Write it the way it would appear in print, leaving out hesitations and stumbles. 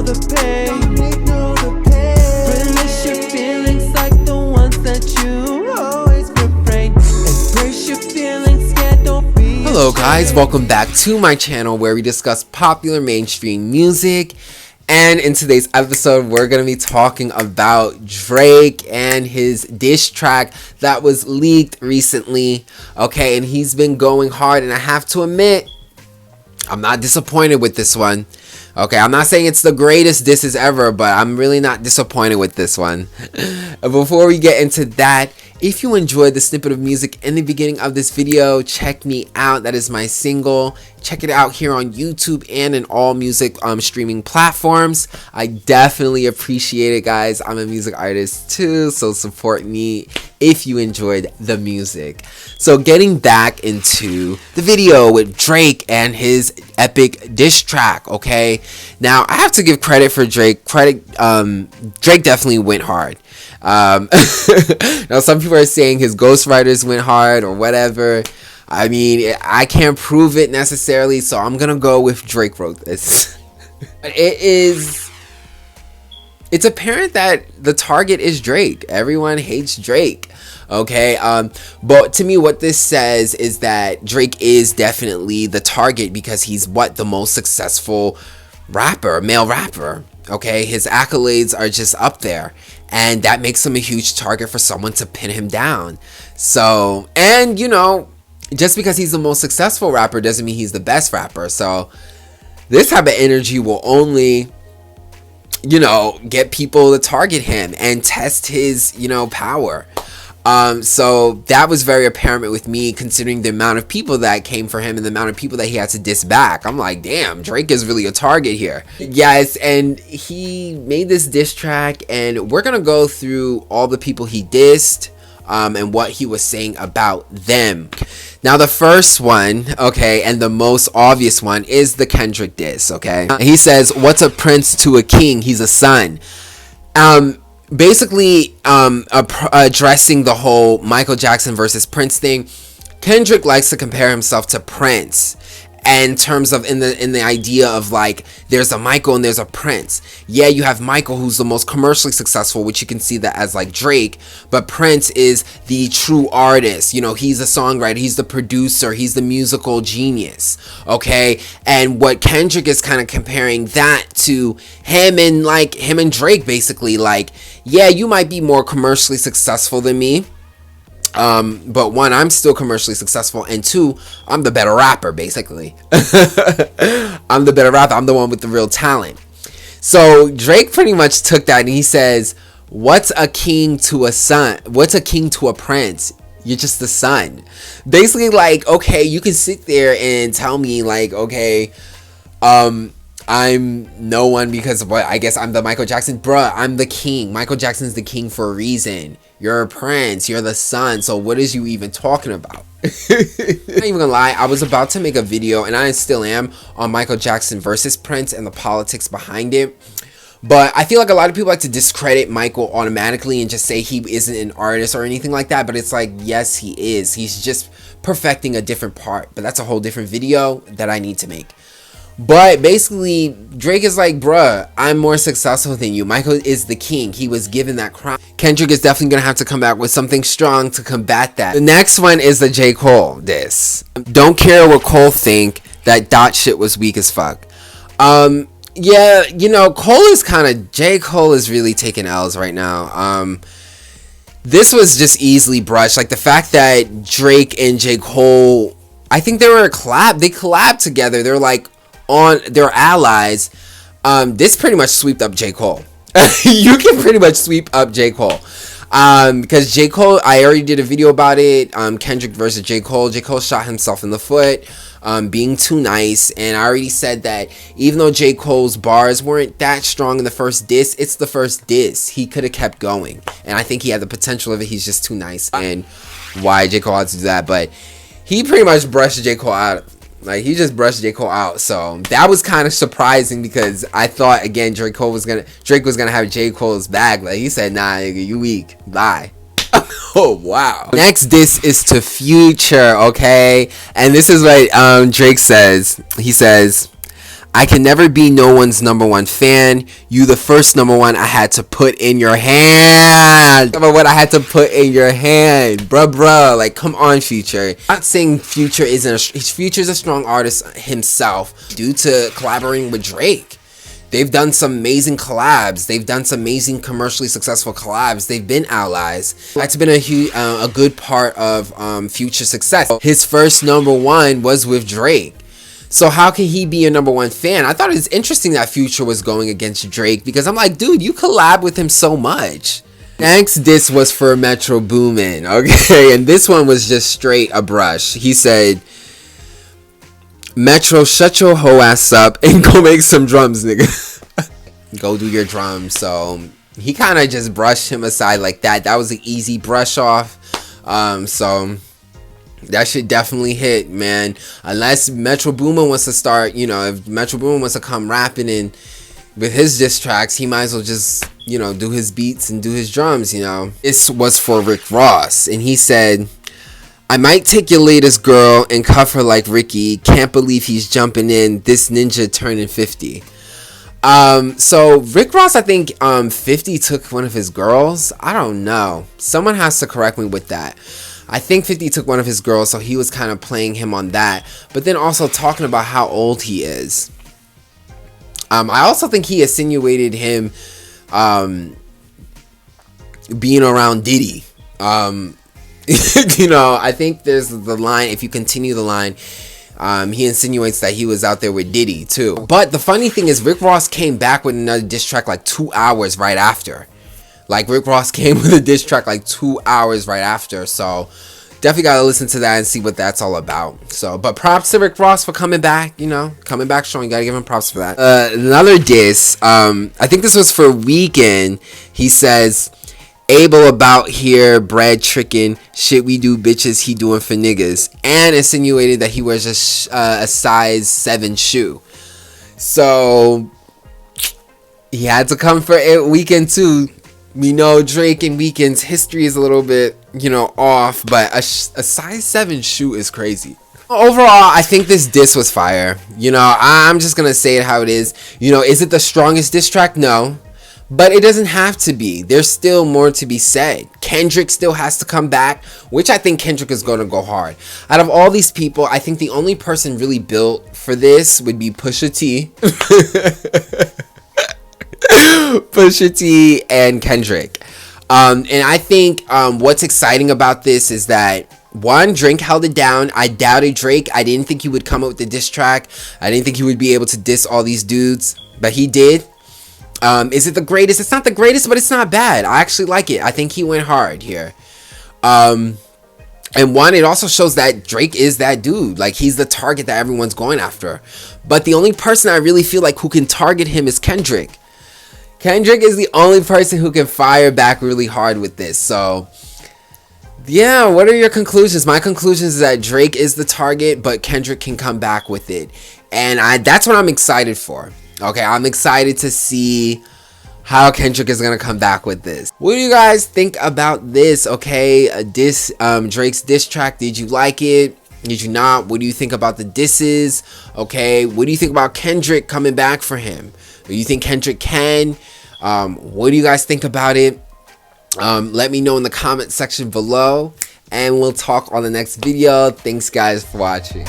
the pain. Release your feelings like the ones that you always refrain. Embrace your feelings, yeah, don't be ashamed. Hello guys, welcome back to my channel where we discuss popular mainstream music. And in today's episode, we're going to be talking about Drake and his diss track that was leaked recently. Okay, and he's been going hard, and I have to admit, I'm not disappointed with this one. Okay, I'm not saying it's the greatest disses ever, but I'm really not disappointed with this one. Before we get into that, if you enjoyed the snippet of music in the beginning of this video, check me out. That is my single. Check it out here on YouTube and in all music streaming platforms. I definitely appreciate it, guys. I'm a music artist too, so support me if you enjoyed the music. So getting back into the video with Drake and his epic diss track, okay? Now, I have to give credit for Drake. Drake definitely went hard. Now some people are saying his ghostwriters went hard or whatever. I mean, I can't prove it necessarily, so I'm gonna go with Drake wrote this. It's apparent that the target is Drake. Everyone hates Drake. Okay, but to me what this says is that Drake is definitely the target because he's the most successful rapper, male rapper. Okay, his accolades are just up there, and that makes him a huge target for someone to pin him down. So, and you know, just because he's the most successful rapper doesn't mean he's the best rapper. So this type of energy will only, you know, get people to target him and test his, you know, power. So that was very apparent with me, considering the amount of people that came for him and the amount of people that he had to diss back. I'm like, damn, Drake is really a target here. Yes, and he made this diss track, and we're gonna go through all the people he dissed and what he was saying about them. Now the first one, okay, and the most obvious one is the Kendrick diss, okay? He says, what's a prince to a king? He's a son. Basically addressing the whole Michael Jackson versus Prince thing. Kendrick likes to compare himself to Prince in terms of in the idea of like there's a Michael and there's a Prince. Yeah, you have Michael, who's the most commercially successful, which you can see that as like Drake, but Prince is the true artist. You know, he's a songwriter, he's the producer, he's the musical genius. Okay, and what Kendrick is kind of comparing that to him and Drake, basically like, yeah, you might be more commercially successful than me, but one, I'm still commercially successful, and two, I'm the better rapper, basically. I'm the better rapper. I'm the one with the real talent. So Drake pretty much took that and he says, what's a king to a son? What's a king to a prince? You're just the son. Basically, like, okay, you can sit there and tell me like, okay, I'm no one because of what? I guess I'm the Michael Jackson. Bruh, I'm the king. Michael Jackson's the king for a reason. You're a prince. You're the son. So what is you even talking about? I'm not even gonna lie. I was about to make a video, and I still am, on Michael Jackson versus Prince and the politics behind it. But I feel like a lot of people like to discredit Michael automatically and just say he isn't an artist or anything like that. But it's like, yes, he is. He's just perfecting a different part. But that's a whole different video that I need to make. But basically, Drake is like, bruh, I'm more successful than you. Michael is the king. He was given that crown. Kendrick is definitely going to have to come back with something strong to combat that. The next one is the J. Cole diss. Don't care what Cole think. That dot shit was weak as fuck. Yeah, you know, J. Cole is really taking L's right now. This was just easily brushed. Like the fact that Drake and J. Cole, I think they were a collab. They collabed together. They're like, they're allies. This pretty much swept up J. Cole. You can pretty much sweep up J. Cole. Because J. Cole, I already did a video about it. Kendrick versus J. Cole. J. Cole shot himself in the foot, being too nice. And I already said that even though J. Cole's bars weren't that strong in the first diss, it's the first diss. He could have kept going. And I think he had the potential of it. He's just too nice. And why J. Cole had to do that. But he pretty much brushed J. Cole out. Like, he just brushed J. Cole out. So that was kind of surprising because I thought, again, Drake was gonna have J. Cole's back. Like, he said, nah, nigga, you weak. Bye. Oh, wow. Next diss is to Future, okay? And this is what Drake says. He says, I can never be no one's number one fan. You the first number one I had to put in your hand. Number one I had to put in your hand. Bruh. Like, come on, Future. I'm not saying Future's a strong artist himself due to collaborating with Drake. They've done some amazing collabs. They've done some amazing commercially successful collabs. They've been allies. That's been a good part of Future's success. His first number one was with Drake. So how can he be a number one fan? I thought it was interesting that Future was going against Drake because I'm like, dude, you collab with him so much. Next diss was for Metro Boomin, okay? And this one was just straight a brush. He said, Metro, shut your hoe ass up and go make some drums, nigga. Go do your drums. So he kind of just brushed him aside like that. That was an easy brush off. So that should definitely hit, man. Unless Metro Boomin wants to start, you know, if Metro Boomin wants to come rapping in with his diss tracks, he might as well just, you know, do his beats and do his drums, you know. This was for Rick Ross, and he said, I might take your latest girl and cuff her like Ricky. Can't believe he's jumping in. This ninja turning 50. So Rick Ross, I think 50 took one of his girls. I don't know. Someone has to correct me with that. I think 50 took one of his girls, so he was kind of playing him on that. But then also talking about how old he is. I also think he insinuated him being around Diddy. You know, I think there's the line, if you continue the line, he insinuates that he was out there with Diddy too. But the funny thing is, Rick Ross came back with another diss track like 2 hours right after. Like, Rick Ross came with a diss track like 2 hours right after. So definitely gotta listen to that and see what that's all about. So, but props to Rick Ross for coming back, you know, coming back strong. You gotta give him props for that. Another diss, I think this was for Weeknd. He says, Abel about here, bread tricking, shit we do bitches, he doing for niggas. And insinuated that he wears a size 7 shoe. So he had to come for Weeknd too. We know Drake and Weeknd's history is a little bit, you know, off, but a size 7 shoe is crazy. Overall, I think this diss was fire. You know, I'm just gonna say it how it is. You know, is it the strongest diss track? No. But it doesn't have to be. There's still more to be said. Kendrick still has to come back, which I think Kendrick is going to go hard. Out of all these people, I think the only person really built for this would be Pusha T. Pusha T and Kendrick. And I think what's exciting about this is that, one, Drake held it down. I doubted Drake. I didn't think he would come up with the diss track. I didn't think he would be able to diss all these dudes, but he did. Is it the greatest? It's not the greatest, but it's not bad. I actually like it. I think he went hard here. And one, it also shows that Drake is that dude. Like, he's the target that everyone's going after. But the only person I really feel like who can target him is Kendrick. Kendrick is the only person who can fire back really hard with this. So, yeah, what are your conclusions? My conclusion is that Drake is the target, but Kendrick can come back with it. And that's what I'm excited for. Okay, I'm excited to see how Kendrick is gonna come back with this. What do you guys think about this? Okay, Drake's diss track. Did you like it? Did you not? What do you think about the disses? Okay, what do you think about Kendrick coming back for him? Do you think Kendrick can? What do you guys think about it? Let me know in the comment section below, and we'll talk on the next video. Thanks guys for watching.